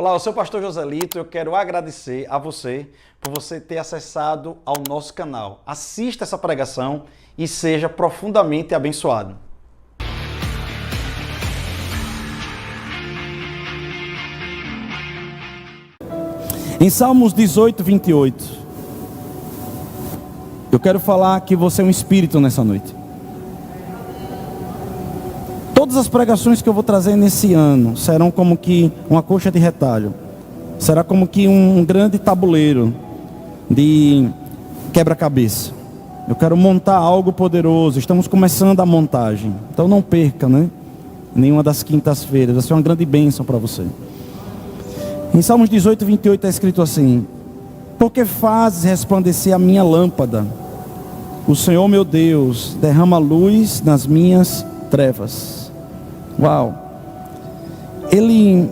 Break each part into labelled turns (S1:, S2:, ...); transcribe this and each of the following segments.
S1: Olá, eu sou o pastor Joselito. Eu quero agradecer a você por você ter acessado ao nosso canal. Assista essa pregação e seja profundamente abençoado. Em Salmos 18, 28, eu quero falar que você é um espírito nessa noite. Todas as pregações que eu vou trazer nesse ano serão como que uma coxa de retalho. Será como que um grande tabuleiro de quebra-cabeça. Eu quero montar algo poderoso. Estamos começando a montagem. Então não perca, nenhuma das quintas-feiras. Vai ser uma grande bênção para você. Em Salmos 18, 28 está escrito assim: porque fazes resplandecer a minha lâmpada, o Senhor meu Deus derrama luz nas minhas trevas. Uau! Ele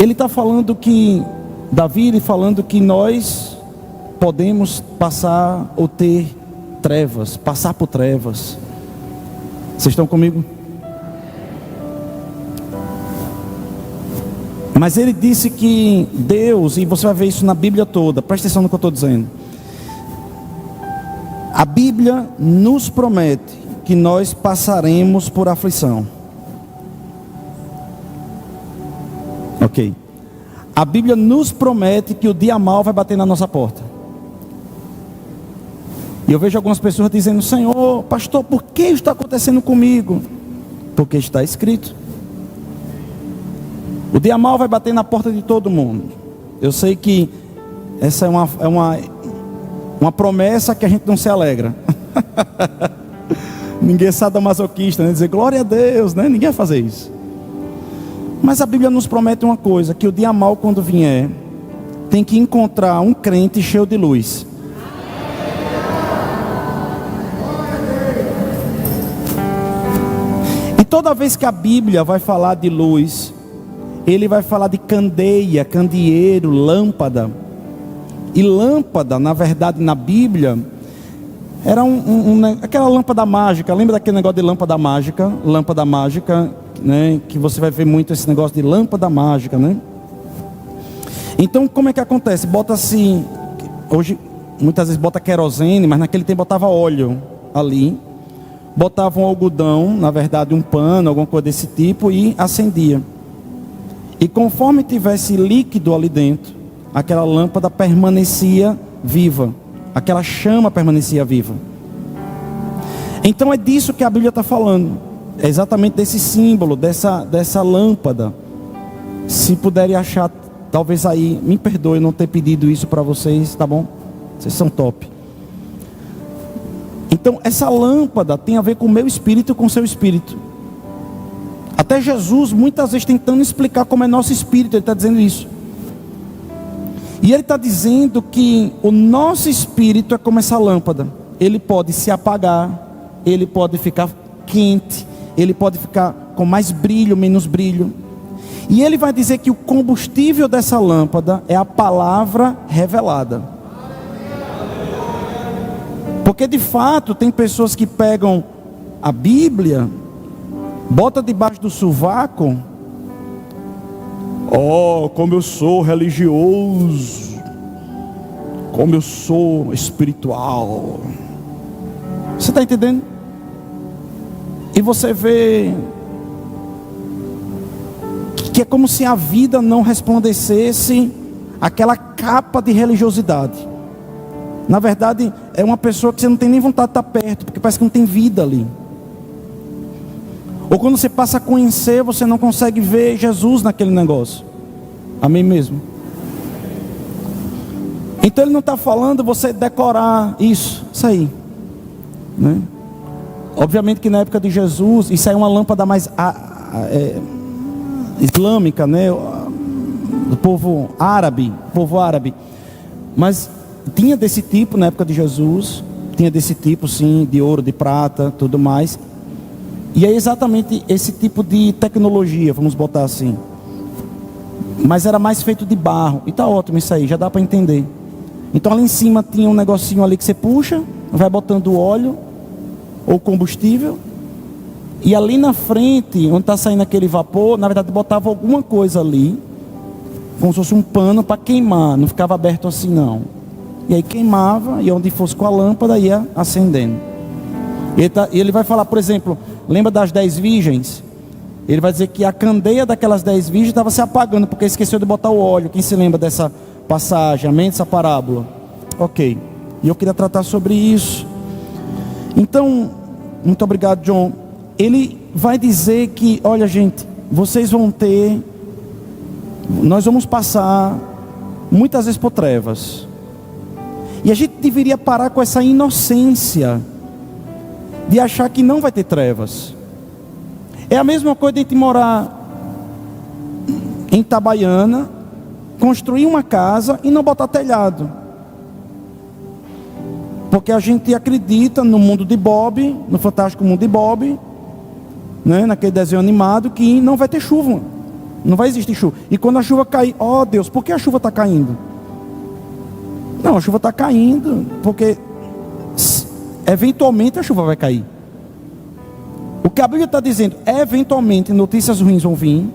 S1: está falando que, Davi falando que nós podemos passar ou ter trevas, passar por trevas. Vocês estão comigo? Mas ele disse que Deus, e você vai ver isso na Bíblia toda, presta atenção no que eu estou dizendo. A Bíblia nos promete que nós passaremos por aflição. Ok. A Bíblia nos promete que o dia mau vai bater na nossa porta. E eu vejo algumas pessoas dizendo: Senhor, pastor, por que isso está acontecendo comigo? Porque está escrito. O dia mau vai bater na porta de todo mundo. Eu sei que essa é uma promessa que a gente não se alegra. Ninguém é sadomasoquista, dizer glória a Deus, ninguém vai fazer isso. Mas a Bíblia nos promete uma coisa: que o dia mau, quando vier, tem que encontrar um crente cheio de luz. E toda vez que a Bíblia vai falar de luz, ele vai falar de candeia, candeeiro, lâmpada. E lâmpada, na verdade, na Bíblia, era aquela lâmpada mágica. Lembra daquele negócio de lâmpada mágica? Lâmpada mágica, que você vai ver muito esse negócio de lâmpada mágica, Então, como é que acontece? Bota assim, hoje, muitas vezes bota querosene, mas naquele tempo botava óleo ali. Botava um algodão, na verdade um pano, alguma coisa desse tipo, e acendia. E conforme tivesse líquido ali dentro, aquela lâmpada permanecia viva. Aquela chama permanecia viva. Então é disso que a Bíblia está falando. É exatamente desse símbolo, dessa lâmpada. Se puderem achar, talvez aí, me perdoe não ter pedido isso para vocês, tá bom? Vocês são top. Então essa lâmpada tem a ver com o meu espírito e com o seu espírito. Até Jesus, muitas vezes tentando explicar como é nosso espírito, ele está dizendo isso. E ele está dizendo que o nosso espírito é como essa lâmpada. Ele pode se apagar, ele pode ficar quente, ele pode ficar com mais brilho, menos brilho. E ele vai dizer que o combustível dessa lâmpada é a palavra revelada. Porque de fato tem pessoas que pegam a Bíblia, bota debaixo do sovaco. Oh, como eu sou religioso, como eu sou espiritual. Você está entendendo? E você vê que é como se a vida não resplandecesse aquela capa de religiosidade. Na verdade, é uma pessoa que você não tem nem vontade de estar perto, porque parece que não tem vida ali. Ou quando você passa a conhecer, você não consegue ver Jesus naquele negócio. Amém mesmo? Então ele não está falando você decorar isso aí. Obviamente que na época de Jesus, isso aí é uma lâmpada mais islâmica, do povo árabe. Mas tinha desse tipo na época de Jesus. Tinha desse tipo sim, de ouro, de prata, tudo mais. E é exatamente esse tipo de tecnologia, vamos botar assim. Mas era mais feito de barro. E tá ótimo isso aí, já dá para entender. Então ali em cima tinha um negocinho ali que você puxa, vai botando o óleo ou combustível. E ali na frente, onde está saindo aquele vapor, na verdade botava alguma coisa ali, como se fosse um pano para queimar, não ficava aberto assim não. E aí queimava, e onde fosse com a lâmpada ia acendendo. E ele vai falar, por exemplo, lembra das 10 virgens? Ele vai dizer que a candeia daquelas 10 virgens estava se apagando, porque esqueceu de botar o óleo. Quem se lembra dessa passagem, amém? Dessa parábola? Ok, e eu queria tratar sobre isso. Então, muito obrigado, John. Ele vai dizer que, olha gente, vocês vão ter, nós vamos passar muitas vezes por trevas. E a gente deveria parar com essa inocência de achar que não vai ter trevas. É a mesma coisa de a gente morar em Itabaiana, construir uma casa e não botar telhado. Porque a gente acredita no mundo de Bob, no fantástico mundo de Bob, né, naquele desenho animado, que não vai ter chuva, não vai existir chuva. E quando a chuva cair, ó Deus, por que a chuva está caindo? Não, a chuva está caindo porque eventualmente a chuva vai cair. O que a Bíblia está dizendo, eventualmente notícias ruins vão vir,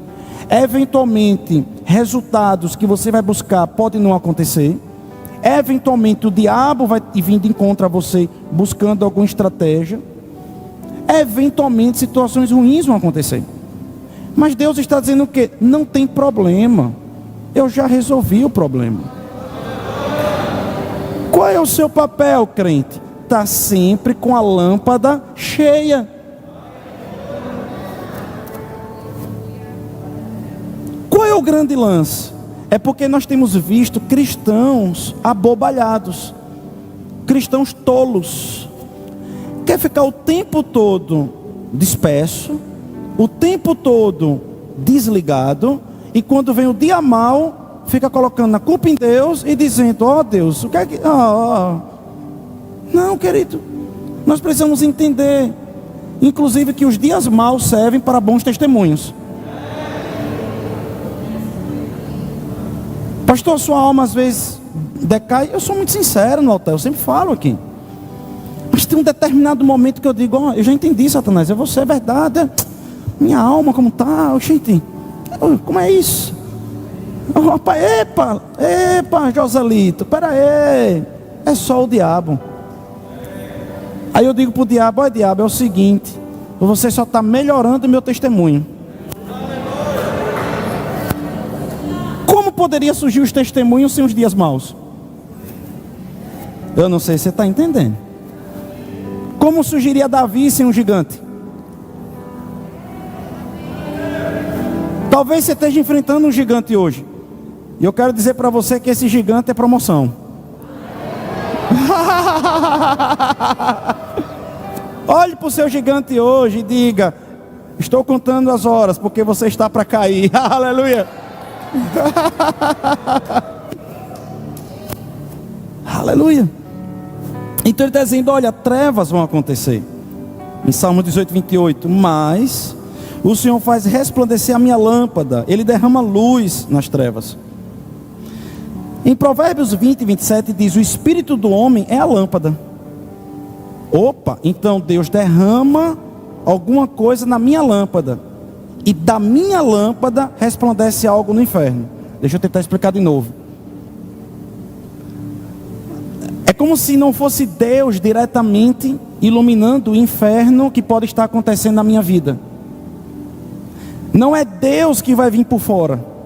S1: eventualmente resultados que você vai buscar podem não acontecer, eventualmente o diabo vai vir de encontro a você buscando alguma estratégia, eventualmente situações ruins vão acontecer. Mas Deus está dizendo o quê? Não tem problema, eu já resolvi o problema. Qual é o seu papel, crente? Está sempre com a lâmpada cheia. Qual é o grande lance? É porque nós temos visto cristãos abobalhados, cristãos tolos, quer ficar o tempo todo disperso, o tempo todo desligado, e quando vem o dia mau, fica colocando a culpa em Deus e dizendo, ó Deus, o que é que... Não, querido, nós precisamos entender, inclusive, que os dias maus servem para bons testemunhos. Pastor, sua alma às vezes decai. Eu sou muito sincero no altar, eu sempre falo aqui. Mas tem um determinado momento que eu digo, eu já entendi, Satanás, você é verdade. Minha alma como está, gente, como é isso? Rapaz, epa, Joselito, pera aí, é só o diabo. Aí eu digo para o diabo, olha diabo, é o seguinte, você só está melhorando o meu testemunho. Como poderia surgir os testemunhos sem os dias maus? Eu não sei se você está entendendo. Como surgiria Davi sem um gigante? Talvez você esteja enfrentando um gigante hoje. E eu quero dizer para você que esse gigante é promoção. Olhe para o seu gigante hoje e diga, estou contando as horas porque você está para cair. Aleluia. Aleluia. Então ele está dizendo, olha, trevas vão acontecer. Em Salmo 18, 28, mas o Senhor faz resplandecer a minha lâmpada, Ele derrama luz nas trevas. Em Provérbios 20, 27 diz, o espírito do homem é a lâmpada. Opa, então Deus derrama alguma coisa na minha lâmpada, e da minha lâmpada resplandece algo no inferno. Deixa eu tentar explicar de novo. É como se não fosse Deus diretamente iluminando o inferno que pode estar acontecendo na minha vida. Não é Deus que vai vir por fora.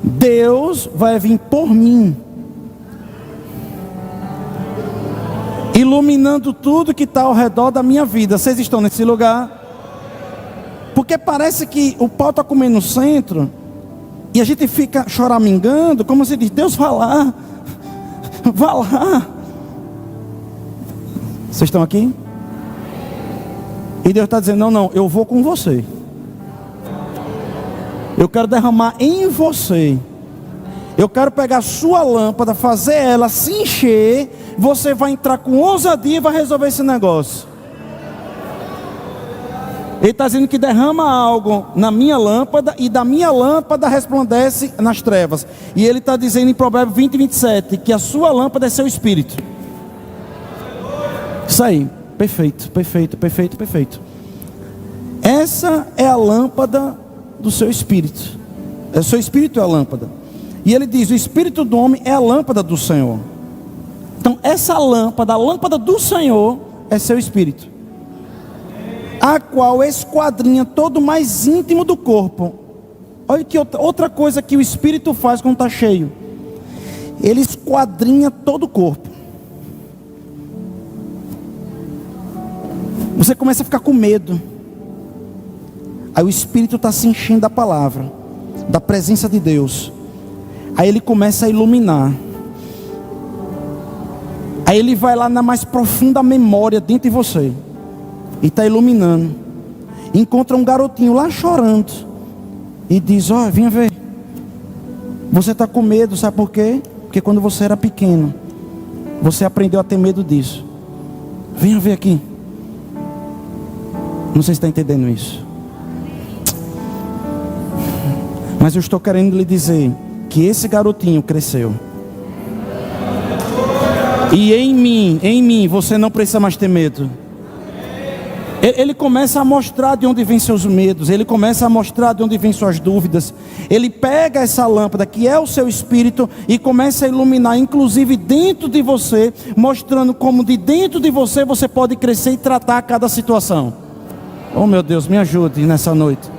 S1: Deus vai vir por mim, iluminando tudo que está ao redor da minha vida. Vocês estão nesse lugar? Porque parece que o pau está comendo no centro, e a gente fica choramingando, como se diz, Deus vá lá, vá lá. Vocês estão aqui? E Deus está dizendo, não, eu vou com você. Eu quero derramar em você. Eu quero pegar a sua lâmpada, fazer ela se encher. Você vai entrar com ousadia e vai resolver esse negócio. Ele está dizendo que derrama algo na minha lâmpada, e da minha lâmpada resplandece nas trevas. E ele está dizendo em Provérbios 20, 27, que a sua lâmpada é seu espírito. Isso aí. Perfeito, perfeito, perfeito, perfeito. Essa é a lâmpada do seu espírito. O seu espírito é a lâmpada. E ele diz: o espírito do homem é a lâmpada do Senhor. Então essa lâmpada, a lâmpada do Senhor, é seu espírito, a qual esquadrinha todo o mais íntimo do corpo. Olha que outra coisa que o espírito faz quando está cheio. Ele esquadrinha todo o corpo. Você começa a ficar com medo. Aí o espírito está se enchendo da palavra, da presença de Deus. Aí ele começa a iluminar. Aí ele vai lá na mais profunda memória dentro de você e está iluminando. Encontra um garotinho lá chorando e diz: ó, vinha ver. Você está com medo, sabe por quê? Porque quando você era pequeno, você aprendeu a ter medo disso. Venha ver aqui. Não sei se está entendendo isso. Mas eu estou querendo lhe dizer que esse garotinho cresceu. E em mim, você não precisa mais ter medo. Ele começa a mostrar de onde vêm seus medos. Ele começa a mostrar de onde vêm suas dúvidas. Ele pega essa lâmpada que é o seu espírito e começa a iluminar, inclusive dentro de você, mostrando como de dentro de você você pode crescer e tratar cada situação. Oh meu Deus, me ajude nessa noite.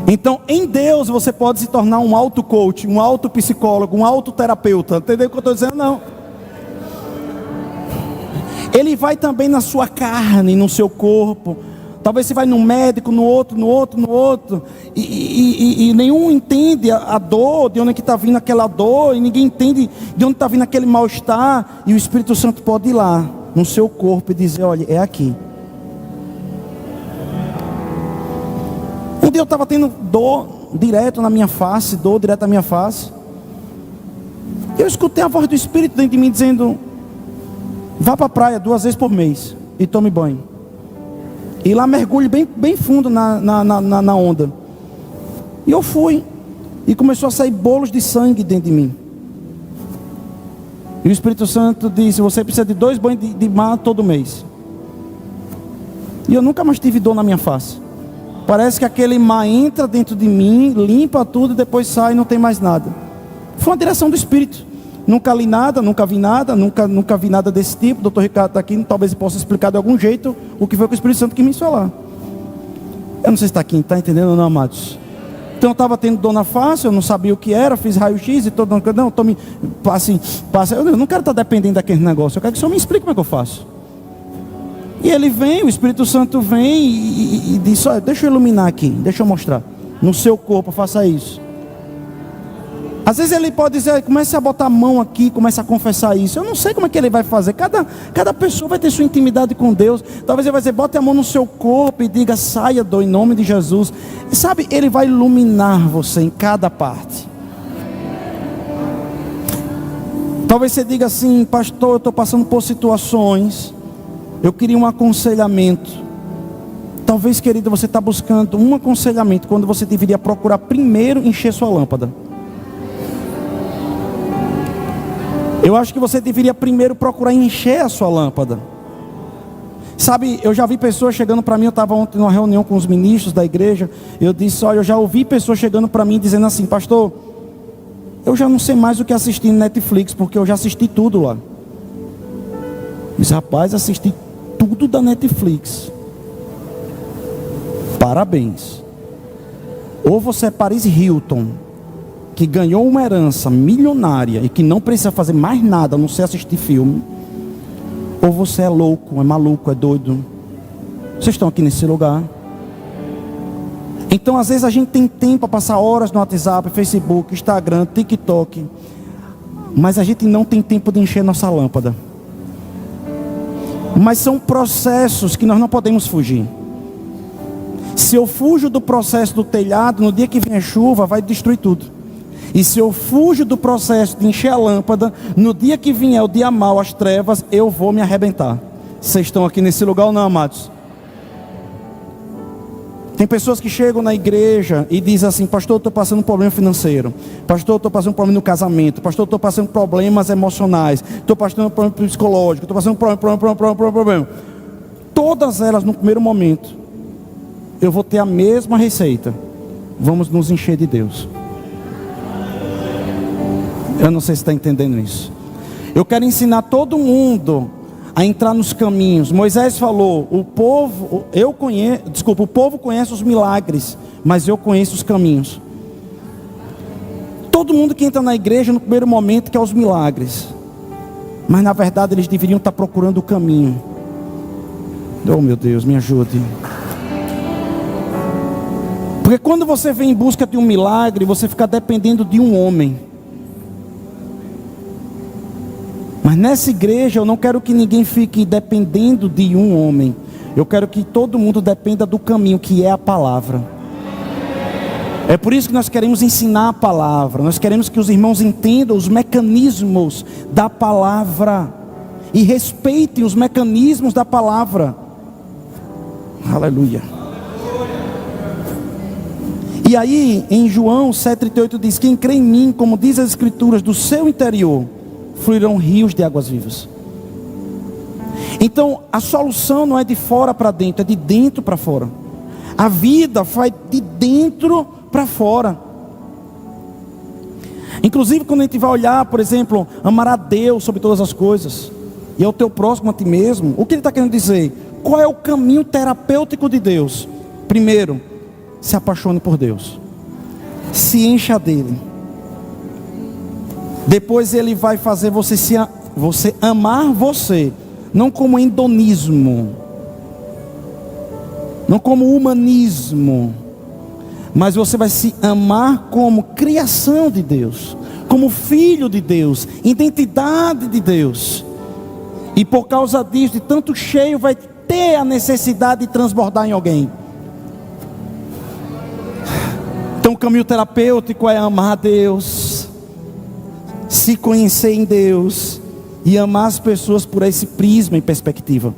S1: Então, em Deus você pode se tornar um auto-coach, um auto-psicólogo, um auto-terapeuta. Entendeu o que eu estou dizendo? Não. Ele vai também na sua carne, no seu corpo. Talvez você vai num médico, no outro. E nenhum entende a dor, de onde é que está vindo aquela dor. E ninguém entende de onde está vindo aquele mal-estar. E o Espírito Santo pode ir lá, no seu corpo, e dizer: olha, é aqui. Um dia eu estava tendo dor direto na minha face, Eu escutei a voz do Espírito dentro de mim dizendo: vá para a praia 2 vezes por mês e tome banho. E lá mergulhe bem fundo na onda. E eu fui. E começou a sair bolos de sangue dentro de mim. E o Espírito Santo disse: você precisa de 2 banhos de mar todo mês. E eu nunca mais tive dor na minha face. Parece que aquele mar entra dentro de mim, limpa tudo e depois sai e não tem mais nada. Foi uma direção do Espírito. Nunca li nada, nunca vi nada, nunca vi nada desse tipo. O Dr. Ricardo está aqui, talvez ele possa explicar de algum jeito o que foi que o Espírito Santo quis me falar. Eu não sei se está aqui, está entendendo ou não, amados? Então eu estava tendo dor na face, eu não sabia o que era, fiz raio-x e todo mundo, não, tome, passe. Eu não quero estar dependendo daquele negócio, eu quero que o Senhor me explique como é que eu faço. E ele vem, o Espírito Santo vem e diz: olha, deixa eu iluminar aqui, deixa eu mostrar. No seu corpo, faça isso. Às vezes ele pode dizer: comece a botar a mão aqui, comece a confessar isso. Eu não sei como é que ele vai fazer. Cada pessoa vai ter sua intimidade com Deus. Talvez ele vai dizer: bote a mão no seu corpo e diga: saia dor em nome de Jesus. E sabe, ele vai iluminar você em cada parte. Talvez você diga assim: pastor, eu estou passando por situações, eu queria um aconselhamento. Talvez, querido, você está buscando um aconselhamento quando você deveria procurar primeiro encher sua lâmpada. Eu acho que você deveria primeiro procurar encher a sua lâmpada. Sabe, eu já vi pessoas chegando para mim. Eu estava ontem numa reunião com os ministros da igreja. Eu disse: olha, eu já ouvi pessoas chegando para mim dizendo assim: pastor, eu já não sei mais o que assistir no Netflix, porque eu já assisti tudo lá. Eu disse: rapaz, assisti tudo da Netflix. Parabéns. Ou você é Paris Hilton, que ganhou uma herança milionária e que não precisa fazer mais nada a não ser assistir filme, ou você é louco, é maluco, é doido. Vocês estão aqui nesse lugar. Então às vezes a gente tem tempo para passar horas no WhatsApp, Facebook, Instagram, TikTok, mas a gente não tem tempo de encher nossa lâmpada. Mas são processos que nós não podemos fugir. Se eu fujo do processo do telhado, no dia que vem a chuva vai destruir tudo. E se eu fujo do processo de encher a lâmpada, no dia que vier o dia mau, as trevas, eu vou me arrebentar. Vocês estão aqui nesse lugar ou não, amados? Tem pessoas que chegam na igreja e dizem assim: pastor, eu estou passando um problema financeiro. Pastor, eu estou passando um problema no casamento. Pastor, eu estou passando problemas emocionais. Estou passando um problema psicológico. Estou passando um problema. Todas elas, no primeiro momento, eu vou ter a mesma receita. Vamos nos encher de Deus. Eu não sei se está entendendo isso. Eu quero ensinar todo mundo a entrar nos caminhos. Moisés falou: o povo conhece os milagres, mas eu conheço os caminhos. Todo mundo que entra na igreja no primeiro momento quer os milagres, mas na verdade eles deveriam estar procurando o caminho. Oh meu Deus, me ajude. Porque quando você vem em busca de um milagre, você fica dependendo de um homem. Mas nessa igreja eu não quero que ninguém fique dependendo de um homem. Eu quero que todo mundo dependa do caminho, que é a palavra. É por isso que nós queremos ensinar a palavra. Nós queremos que os irmãos entendam os mecanismos da palavra e respeitem os mecanismos da palavra. Aleluia. E aí em João 7,38 diz: quem crê em mim, como diz as escrituras, do seu interior fluirão rios de águas vivas. Então a solução não é de fora para dentro, é de dentro para fora. A vida vai de dentro para fora. Inclusive quando a gente vai olhar, por exemplo, amar a Deus sobre todas as coisas e ao teu próximo a ti mesmo, o que ele está querendo dizer? Qual é o caminho terapêutico de Deus? Primeiro, se apaixone por Deus, se encha dele. Depois ele vai fazer você amar você, não como hedonismo, não como humanismo, mas você vai se amar como criação de Deus, como filho de Deus, identidade de Deus. E por causa disso, de tanto cheio, vai ter a necessidade de transbordar em alguém. Então o caminho terapêutico é amar a Deus, se conhecer em Deus e amar as pessoas por esse prisma e perspectiva.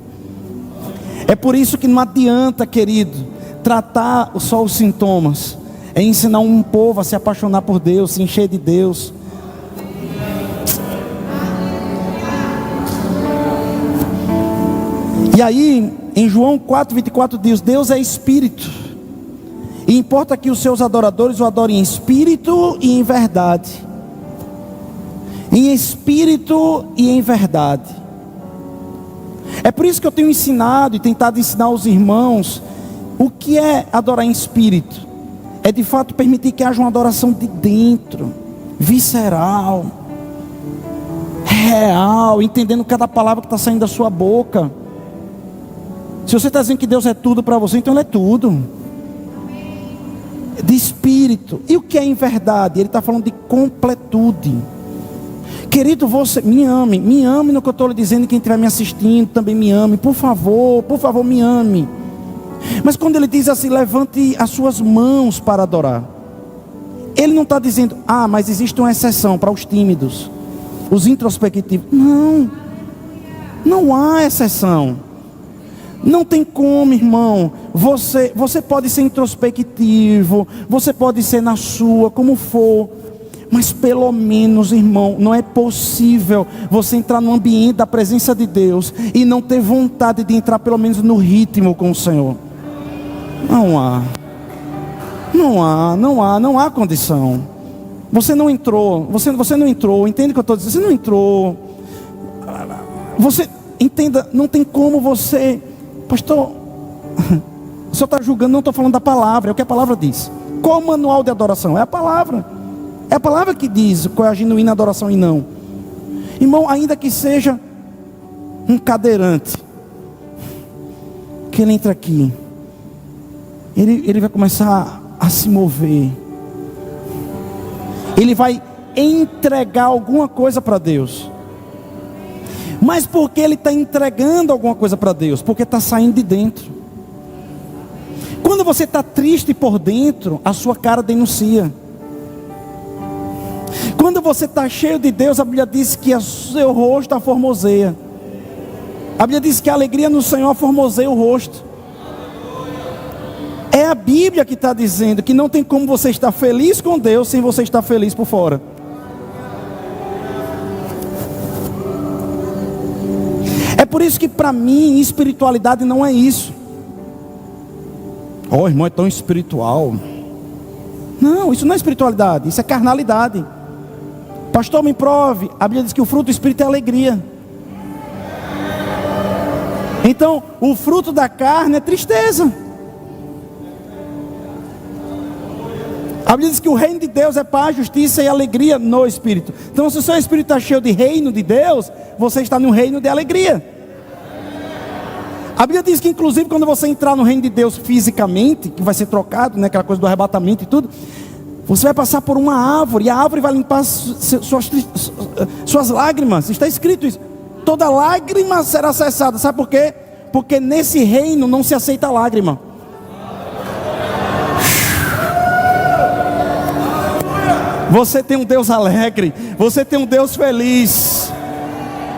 S1: É por isso que não adianta, querido, tratar só os sintomas. É ensinar um povo a se apaixonar por Deus, se encher de Deus. E aí em João 4,24 diz: Deus é espírito, e importa que os seus adoradores o adorem em espírito e em verdade. Em espírito e em verdade. É por isso que eu tenho ensinado e tentado ensinar aos irmãos o que é adorar em espírito. É de fato permitir que haja uma adoração de dentro, visceral, real, entendendo cada palavra que está saindo da sua boca. Se você está dizendo que Deus é tudo para você, então Ele é tudo. De espírito. E o que é em verdade? Ele está falando de completude. Querido, você me ame no que eu estou lhe dizendo, e quem estiver me assistindo também me ame, por favor me ame. Mas quando ele diz assim, levante as suas mãos para adorar, ele não está dizendo, mas existe uma exceção para os tímidos, os introspectivos. Não há exceção. Não tem como, irmão. Você pode ser introspectivo, você pode ser na sua, como for. Mas pelo menos, irmão, não é possível você entrar no ambiente da presença de Deus e não ter vontade de entrar pelo menos no ritmo com o Senhor. Não há condição. Você não entrou, entende o que eu estou dizendo? Você não entrou. Você, entenda, não tem como você, pastor, o senhor está julgando, não estou falando da palavra, é o que a palavra diz. Qual o manual de adoração? É a palavra. É a palavra que diz qual é a genuína adoração e não. Irmão, ainda que seja um cadeirante, que ele entra aqui, ele vai começar a se mover. Ele vai entregar alguma coisa para Deus. Mas por que ele está entregando alguma coisa para Deus? Porque está saindo de dentro. Quando você está triste por dentro, a sua cara denuncia. Quando você está cheio de Deus, a Bíblia diz que o seu rosto formoseia. A Bíblia diz que a alegria no Senhor formoseia o rosto. É a Bíblia que está dizendo que não tem como você estar feliz com Deus sem você estar feliz por fora. É por isso que para mim espiritualidade não é isso. Oh, irmão, é tão espiritual. Não, isso não é espiritualidade, isso é carnalidade. Pastor, me prove. A Bíblia diz que o fruto do Espírito é alegria. Então, o fruto da carne é tristeza. A Bíblia diz que o reino de Deus é paz, justiça e alegria no Espírito. Então, se o seu Espírito está cheio de reino de Deus, você está no reino de alegria. A Bíblia diz que, inclusive, quando você entrar no reino de Deus fisicamente, que vai ser trocado, né, aquela coisa do arrebatamento e tudo, você vai passar por uma árvore, e a árvore vai limpar suas lágrimas. Está escrito isso. Toda lágrima será cessada. Sabe por quê? Porque nesse reino não se aceita lágrima. Você tem um Deus alegre, você tem um Deus feliz.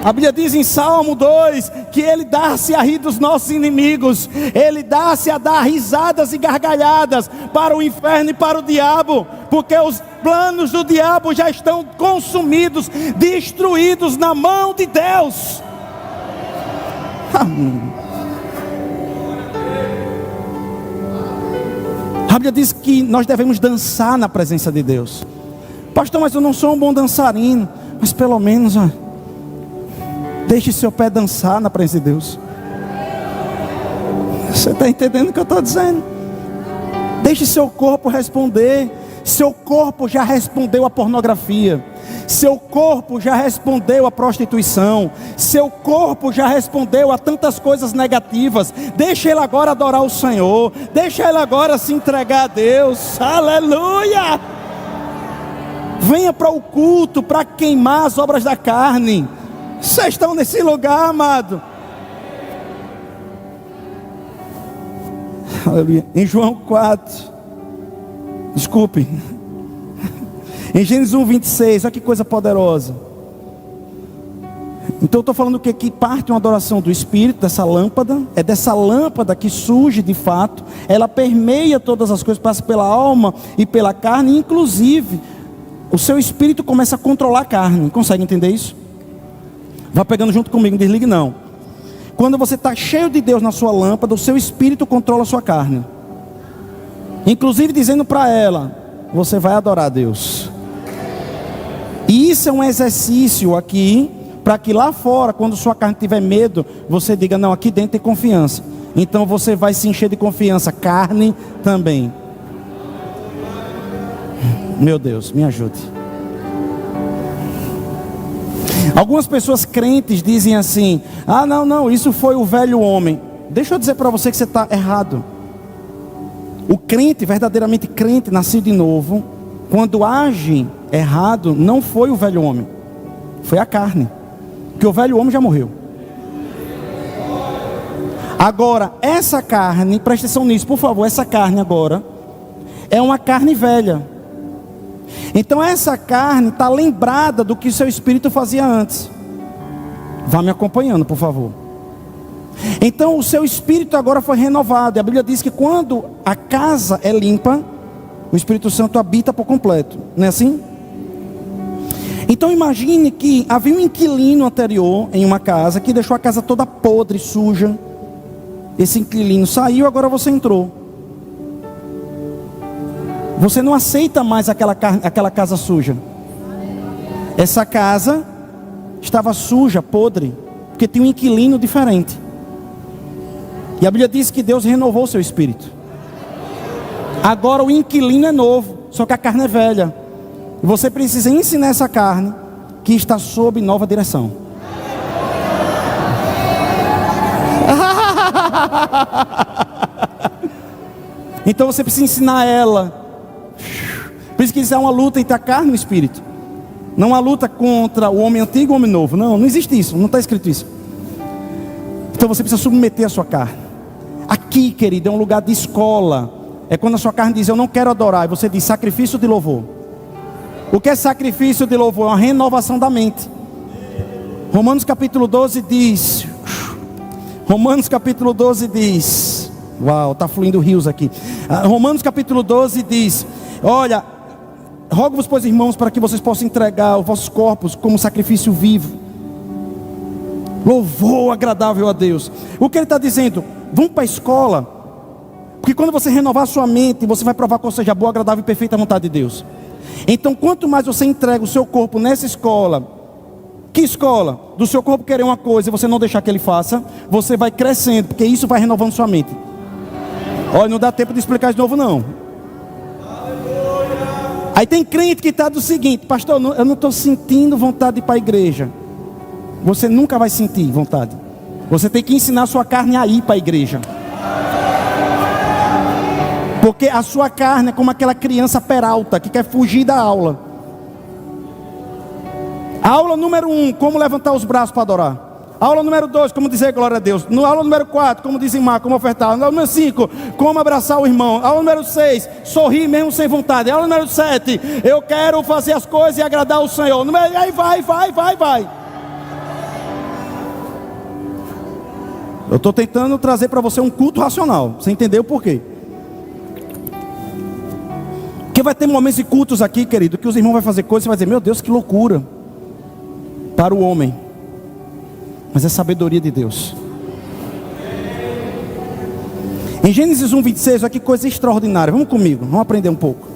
S1: A Bíblia diz em Salmo 2 que Ele dá-se a rir dos nossos inimigos. Ele dá-se a dar risadas e gargalhadas para o inferno e para o diabo, porque os planos do diabo já estão consumidos, destruídos na mão de Deus. A Bíblia diz que nós devemos dançar na presença de Deus. Pastor, mas eu não sou um bom dançarino. Mas pelo menos, deixe seu pé dançar na presença de Deus. Você está entendendo o que eu estou dizendo? Deixe seu corpo responder. Seu corpo já respondeu à pornografia. Seu corpo já respondeu à prostituição. Seu corpo já respondeu a tantas coisas negativas. Deixa ele agora adorar o Senhor. Deixa ele agora se entregar a Deus. Aleluia! Venha para o culto para queimar as obras da carne. Vocês estão nesse lugar, amado. Aleluia. Em João 4, desculpe, em Gênesis 1:26, olha que coisa poderosa. Então eu estou falando que parte uma adoração do Espírito, dessa lâmpada. É dessa lâmpada que surge de fato. Ela permeia todas as coisas, passa pela alma e pela carne. Inclusive, o seu espírito começa a controlar a carne. Consegue entender isso? Vá pegando junto comigo, não desligue não. Quando você está cheio de Deus na sua lâmpada, o seu espírito controla a sua carne. Inclusive dizendo para ela: você vai adorar a Deus. E isso é um exercício aqui, para que lá fora, quando sua carne tiver medo, você diga: não, aqui dentro tem confiança. Então você vai se encher de confiança, carne também. Meu Deus, me ajude. Algumas pessoas crentes dizem assim: ah, não, isso foi o velho homem. Deixa eu dizer para você que você está errado. O crente, verdadeiramente crente, nascido de novo, quando age errado, não foi o velho homem, foi a carne. Porque o velho homem já morreu. Agora, essa carne, presta atenção nisso, por favor. Essa carne agora é uma carne velha. Então essa carne está lembrada do que o seu espírito fazia antes. Vá me acompanhando, por favor. Então o seu espírito agora foi renovado. E a Bíblia diz que quando a casa é limpa, o Espírito Santo habita por completo. Não é assim? Então imagine que havia um inquilino anterior em uma casa que deixou a casa toda podre, suja. Esse inquilino saiu, agora você entrou. Você não aceita mais aquela casa suja. Essa casa estava suja, podre, porque tinha um inquilino diferente. E a Bíblia diz que Deus renovou o seu espírito. Agora o inquilino é novo, só que a carne é velha. E você precisa ensinar essa carne que está sob nova direção. Então você precisa ensinar ela. Por isso que isso é uma luta entre a carne e o espírito. Não uma luta contra o homem antigo e o homem novo. Não existe isso, não está escrito isso. Então você precisa submeter a sua carne. Aqui, querido, é um lugar de escola. É quando a sua carne diz: eu não quero adorar, e você diz: sacrifício de louvor. O que é sacrifício de louvor? É uma renovação da mente. Romanos capítulo 12 diz: uau, está fluindo rios aqui. Romanos capítulo 12 diz: olha, rogo-vos, pois, irmãos, para que vocês possam entregar os vossos corpos como sacrifício vivo, louvor agradável a Deus. O que ele está dizendo? Vão para a escola, porque quando você renovar a sua mente, você vai provar qual seja a boa, agradável e perfeita vontade de Deus. Então, quanto mais você entrega o seu corpo nessa escola, que escola? Do seu corpo querer uma coisa e você não deixar que ele faça, você vai crescendo, porque isso vai renovando sua mente. Olha, não dá tempo de explicar de novo não. Aí tem crente que está do seguinte: pastor, eu não estou sentindo vontade de ir para a igreja. Você nunca vai sentir vontade. Você tem que ensinar a sua carne a ir para a igreja. Porque a sua carne é como aquela criança peralta que quer fugir da aula. Aula número 1, como levantar os braços para adorar. Aula número 2, como dizer glória a Deus. Aula número 4, como dizimar, como ofertar. Aula número 5, como abraçar o irmão. Aula número 6, sorrir mesmo sem vontade. Aula número 7, eu quero fazer as coisas e agradar o Senhor. Aí vai. Eu estou tentando trazer para você um culto racional. Você entendeu por quê? Porque vai ter momentos de cultos aqui, querido, que os irmãos vão fazer coisas e você vai dizer: meu Deus, que loucura. Para o homem. Mas é sabedoria de Deus. Em Gênesis 1:26, olha que coisa extraordinária. Vamos comigo, vamos aprender um pouco.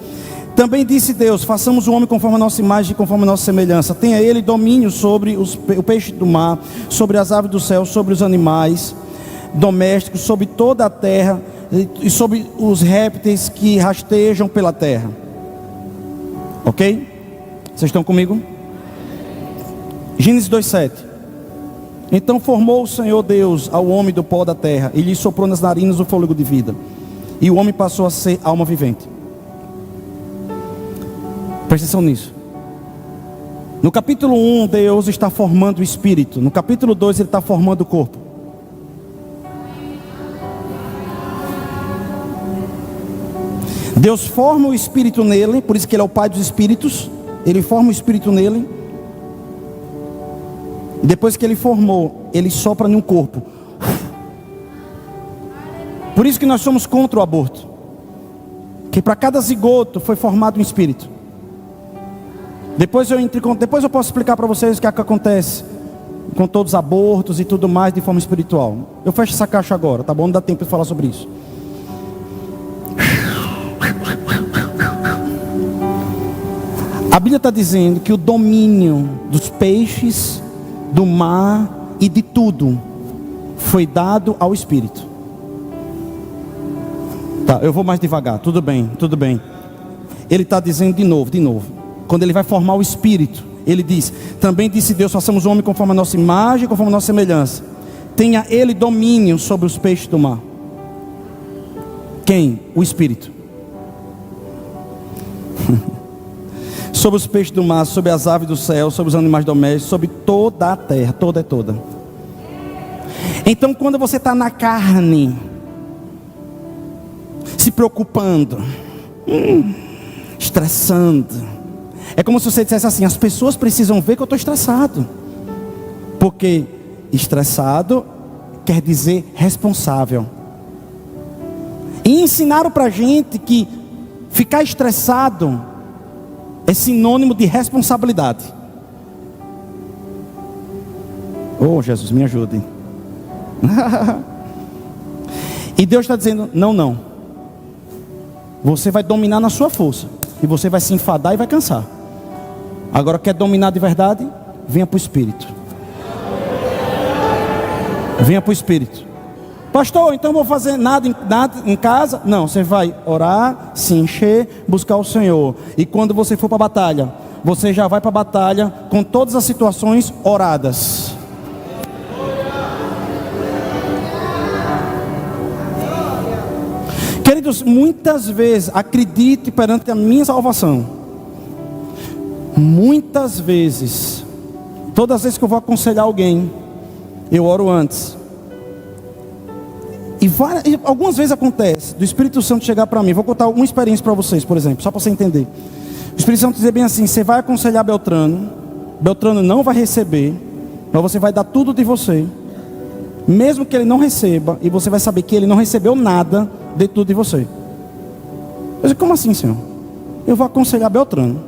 S1: Também disse Deus: façamos o homem conforme a nossa imagem e conforme a nossa semelhança. Tenha ele domínio sobre o peixe do mar, sobre as aves do céu, sobre os animais domésticos, sobre toda a terra e sobre os répteis que rastejam pela terra. Ok? Vocês estão comigo? Gênesis 2:7. Então formou o Senhor Deus ao homem do pó da terra e lhe soprou nas narinas o fôlego de vida, e o homem passou a ser alma vivente. Presta atenção nisso. No capítulo 1, Deus está formando o espírito. No capítulo 2, Ele está formando o corpo. Deus forma o espírito nele, por isso que Ele é o pai dos espíritos. Ele forma o espírito nele. E depois que Ele formou, Ele sopra em um corpo. Por isso que nós somos contra o aborto. Que para cada zigoto foi formado um espírito. Depois eu posso explicar para vocês o que é que acontece com todos os abortos e tudo mais de forma espiritual. Eu fecho essa caixa agora, tá bom? Não dá tempo de falar sobre isso. A Bíblia está dizendo que o domínio dos peixes, do mar e de tudo foi dado ao Espírito. Tá, eu vou mais devagar, tudo bem. Ele está dizendo de novo. Quando Ele vai formar o Espírito, Ele diz: também disse Deus, façamos o homem conforme a nossa imagem, conforme a nossa semelhança. Tenha Ele domínio sobre os peixes do mar. Quem? O Espírito. Sobre os peixes do mar, sobre as aves do céu, sobre os animais domésticos, sobre toda a terra, toda. Então, quando você está na carne, se preocupando, estressando, é como se você dissesse assim: as pessoas precisam ver que eu estou estressado. Porque estressado quer dizer responsável. E ensinaram para a gente que ficar estressado é sinônimo de responsabilidade. Oh, Jesus, me ajude. E Deus está dizendo: não. Você vai dominar na sua força. E você vai se enfadar e vai cansar. Agora, quer dominar de verdade? Venha para o Espírito. Venha para o Espírito. Pastor, então vou fazer nada em casa? Não, você vai orar, se encher, buscar o Senhor. E quando você for para a batalha, você já vai para a batalha com todas as situações oradas. Queridos, muitas vezes, acredite perante a minha salvação, muitas vezes, todas as vezes que eu vou aconselhar alguém, eu oro antes. E algumas vezes acontece do Espírito Santo chegar para mim. Vou contar uma experiência para vocês, por exemplo, só para você entender. O Espírito Santo dizer bem assim: você vai aconselhar Beltrano, Beltrano não vai receber, mas você vai dar tudo de você, mesmo que ele não receba, e você vai saber que ele não recebeu nada de tudo de você. Eu disse, como assim, Senhor? Eu vou aconselhar Beltrano.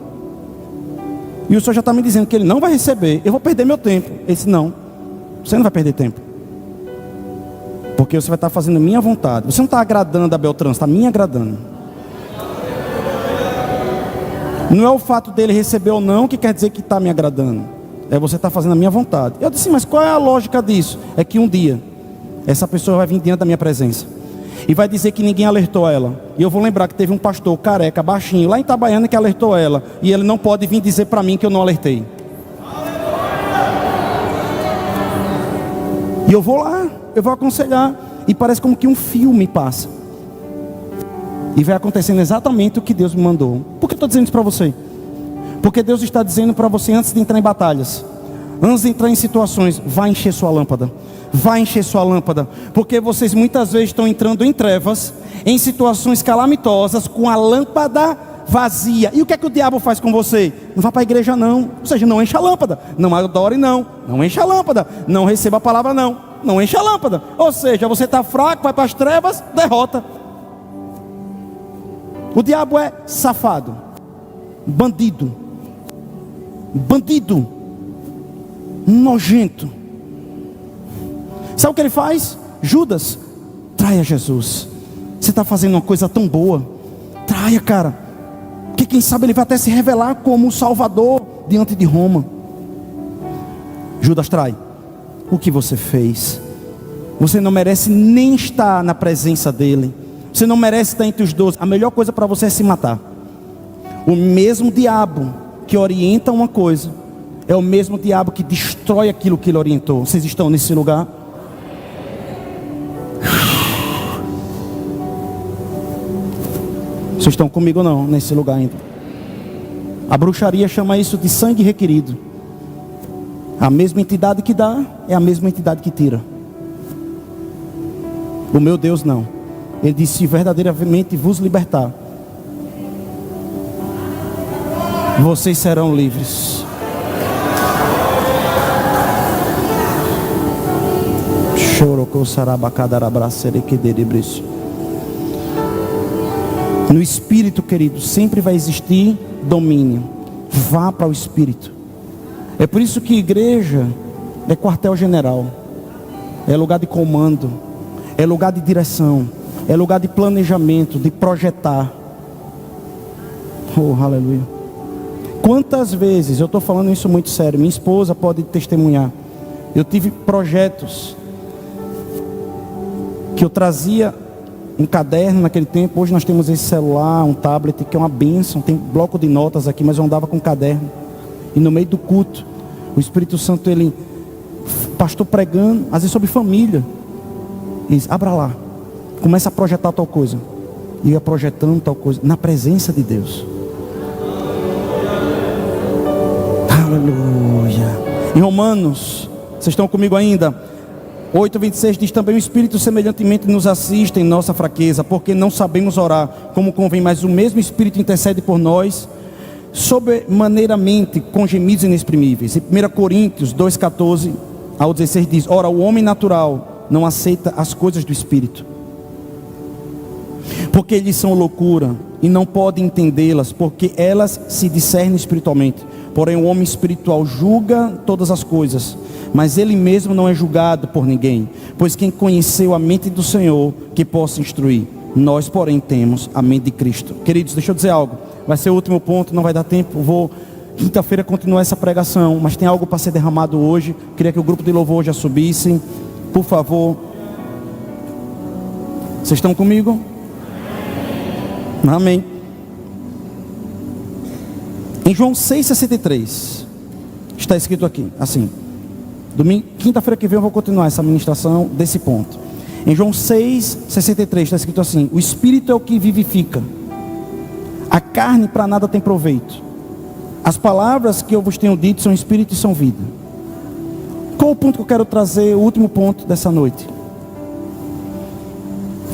S1: E o Senhor já está me dizendo que ele não vai receber. Eu vou perder meu tempo. Ele disse, não, você não vai perder tempo. Porque você vai estar fazendo a minha vontade. Você não está agradando a Beltrano, você está me agradando. Não é o fato dele receber ou não que quer dizer que está me agradando. É você estar fazendo a minha vontade. Eu disse, mas qual é a lógica disso? É que um dia, essa pessoa vai vir diante da minha presença e vai dizer que ninguém alertou ela. E eu vou lembrar que teve um pastor careca, baixinho, lá em Itabaiana, que alertou ela. E ele não pode vir dizer para mim que eu não alertei. E eu vou lá, eu vou aconselhar. E parece como que um filme passa. E vai acontecendo exatamente o que Deus me mandou. Por que eu estou dizendo isso para você? Porque Deus está dizendo para você, antes de entrar em batalhas, antes de entrar em situações, vai encher sua lâmpada. Vai encher sua lâmpada. Porque vocês muitas vezes estão entrando em trevas, em situações calamitosas, com a lâmpada vazia. E o que é que o diabo faz com você? Não vá para a igreja não. Ou seja, não encha a lâmpada. Não adore não. Não encha a lâmpada. Não receba a palavra não. Não encha a lâmpada. Ou seja, você está fraco, vai para as trevas, derrota. O diabo é safado, bandido, nojento. Sabe o que ele faz? Judas, traia Jesus. Você está fazendo uma coisa tão boa, traia, cara. Que quem sabe ele vai até se revelar como o Salvador diante de Roma. Judas trai. O que você fez? Você não merece nem estar na presença dele. Você não merece estar entre os 12. A melhor coisa para você é se matar. O mesmo diabo que orienta uma coisa é o mesmo diabo que destrói aquilo que ele orientou. Vocês estão nesse lugar? Vocês estão comigo ou não nesse lugar ainda? A bruxaria chama isso de sangue requerido. A mesma entidade que dá é a mesma entidade que tira. O meu Deus não. Ele disse, se verdadeiramente vos libertar, vocês serão livres. No espírito, querido, sempre vai existir domínio. Vá para o espírito. É por isso que igreja é quartel-general, é lugar de comando, é lugar de direção, é lugar de planejamento, de projetar. Oh, aleluia. Quantas vezes, eu estou falando isso muito sério, minha esposa pode testemunhar. Eu tive projetos que eu trazia um caderno naquele tempo. Hoje nós temos esse celular, um tablet, que é uma bênção. Tem bloco de notas aqui, mas eu andava com um caderno. E no meio do culto, o Espírito Santo, ele, pastor pregando, às vezes sobre família, ele diz, abra lá, começa a projetar tal coisa. E ia projetando tal coisa, na presença de Deus. Aleluia. Em Romanos, vocês estão comigo ainda? 8:26 diz também, o Espírito semelhantemente nos assiste em nossa fraqueza, porque não sabemos orar como convém, mas o mesmo Espírito intercede por nós, sobremaneiramente, com gemidos inexprimíveis. Em 1 Coríntios 2:14 ao 16 diz, ora, o homem natural não aceita as coisas do Espírito, porque eles são loucura, e não pode entendê-las, porque elas se discernem espiritualmente. Porém o homem espiritual julga todas as coisas, mas ele mesmo não é julgado por ninguém, pois quem conheceu a mente do Senhor, que possa instruir. Nós, porém, temos a mente de Cristo. Queridos, deixa eu dizer algo, vai ser o último ponto, não vai dar tempo. Vou quinta-feira continuar essa pregação, mas tem algo para ser derramado hoje. Queria que o grupo de louvor já subisse, por favor. Vocês estão comigo? Amém. Em João 6,63 está escrito aqui, assim, quinta-feira que vem eu vou continuar essa ministração desse ponto. Em João 6,63 está escrito assim, o Espírito é o que vivifica, a carne para nada tem proveito. As palavras que eu vos tenho dito são Espírito e são vida. Qual o ponto que eu quero trazer, o último ponto dessa noite?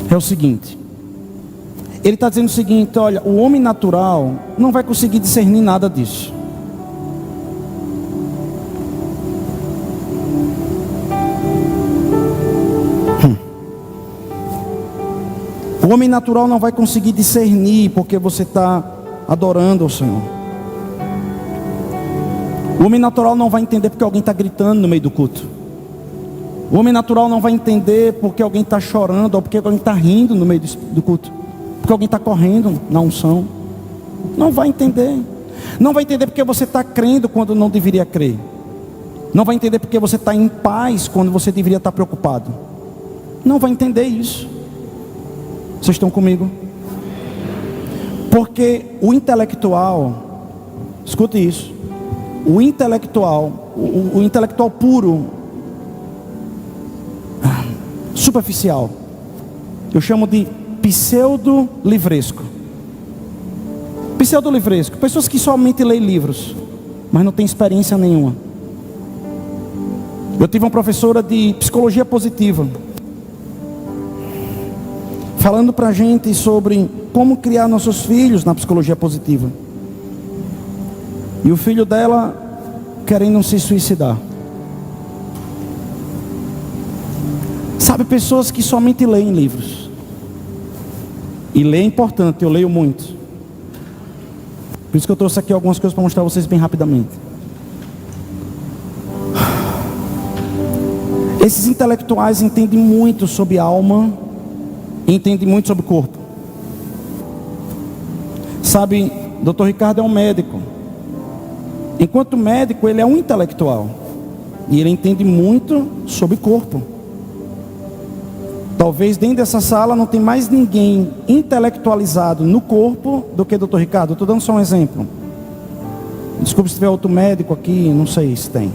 S1: É o seguinte, ele está dizendo o seguinte, olha, o homem natural não vai conseguir discernir nada disso. O O homem natural não vai conseguir discernir porque você está adorando ao Senhor. O homem natural não vai entender porque alguém está gritando no meio do culto. O homem natural não vai entender porque alguém está chorando ou porque alguém está rindo no meio do culto. Porque alguém está correndo na unção. Não vai entender. Não vai entender porque você está crendo quando não deveria crer. Não vai entender porque você está em paz quando você deveria estar preocupado. Não vai entender isso. Vocês estão comigo? Porque o intelectual, escute isso, o intelectual puro, superficial, eu chamo de pseudo-livresco. Pseudo-livresco, pessoas que somente leem livros, mas não têm experiência nenhuma. Eu tive uma professora de psicologia positiva, falando para a gente sobre como criar nossos filhos na psicologia positiva. E o filho dela querendo se suicidar. Sabe, pessoas que somente leem livros. E ler é importante, eu leio muito. Por isso que eu trouxe aqui algumas coisas para mostrar a vocês bem rapidamente. Esses intelectuais entendem muito sobre alma, entendem muito sobre corpo. Sabe, Dr. Ricardo é um médico. Enquanto médico, ele é um intelectual. E ele entende muito sobre corpo. Talvez dentro dessa sala não tem mais ninguém intelectualizado no corpo do que Dr. Ricardo. Eu estou dando só um exemplo. Desculpe se tiver outro médico aqui, não sei se tem.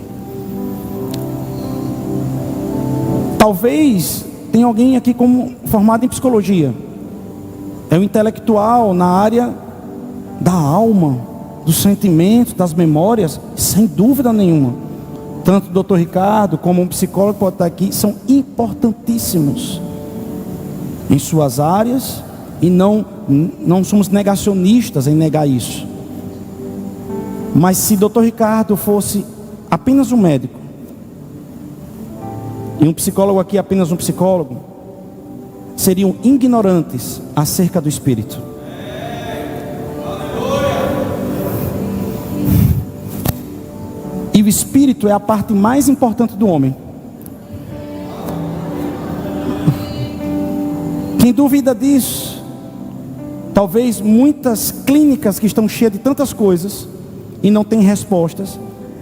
S1: Talvez tenha alguém aqui formado em psicologia. É um intelectual na área da alma, dos sentimentos, das memórias, sem dúvida nenhuma. Tanto o Dr. Ricardo como um psicólogo pode estar aqui, são importantíssimos em suas áreas, e não somos negacionistas em negar isso. Mas se Dr. Ricardo fosse apenas um médico, e um psicólogo aqui apenas um psicólogo, seriam ignorantes acerca do Espírito. E o Espírito é a parte mais importante do homem. Quem duvida disso, talvez muitas clínicas que estão cheias de tantas coisas e não têm respostas,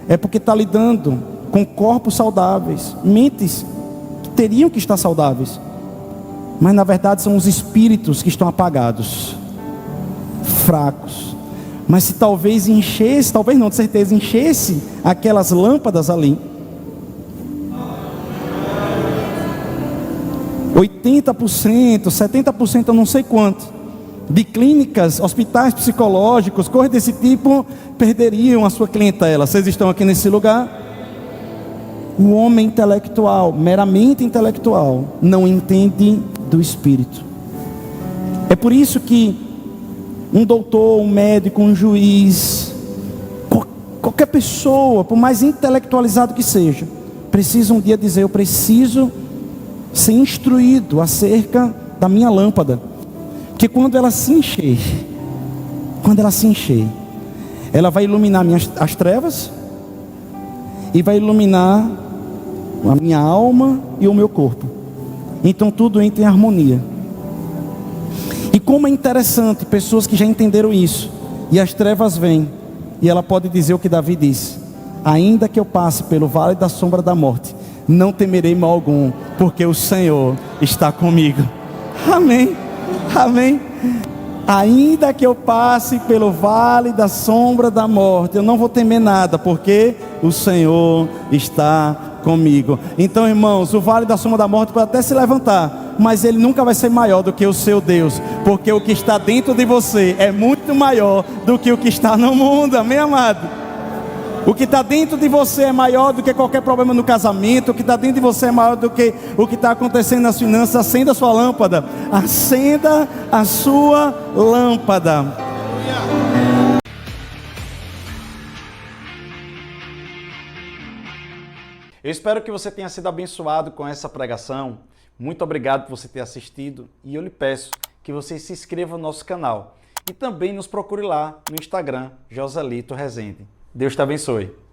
S1: é porque está lidando com corpos saudáveis, mentes que teriam que estar saudáveis, mas na verdade são os espíritos que estão apagados, fracos. Mas se talvez enchesse, talvez não, de certeza enchesse aquelas lâmpadas ali, 80%, 70%, eu não sei quanto, de clínicas, hospitais psicológicos, coisas desse tipo, perderiam a sua clientela. Vocês estão aqui nesse lugar? O homem intelectual, meramente intelectual, não entende do Espírito. É por isso que um doutor, um médico, um juiz, qualquer pessoa, por mais intelectualizado que seja, precisa um dia dizer: eu preciso ser instruído acerca da minha lâmpada. Porque quando ela se encher, ela vai iluminar as trevas, e vai iluminar a minha alma e o meu corpo. Então tudo entra em harmonia. E como é interessante, pessoas que já entenderam isso, e as trevas vêm, e ela pode dizer o que Davi disse: ainda que eu passe pelo vale da sombra da morte, não temerei mal algum, porque o Senhor está comigo. Amém, amém. Ainda que eu passe pelo vale da sombra da morte, eu não vou temer nada, porque o Senhor está comigo. Então, irmãos, o vale da sombra da morte pode até se levantar, mas ele nunca vai ser maior do que o seu Deus, porque o que está dentro de você é muito maior do que o que está no mundo. Amém, amado? O que está dentro de você é maior do que qualquer problema no casamento. O que está dentro de você é maior do que o que está acontecendo nas finanças. Acenda a sua lâmpada. Acenda a sua lâmpada. Eu espero que você tenha sido abençoado com essa pregação. Muito obrigado por você ter assistido. E eu lhe peço
S2: que você se inscreva no nosso canal. E também nos procure lá no Instagram, Joselito Rezende. Deus te abençoe.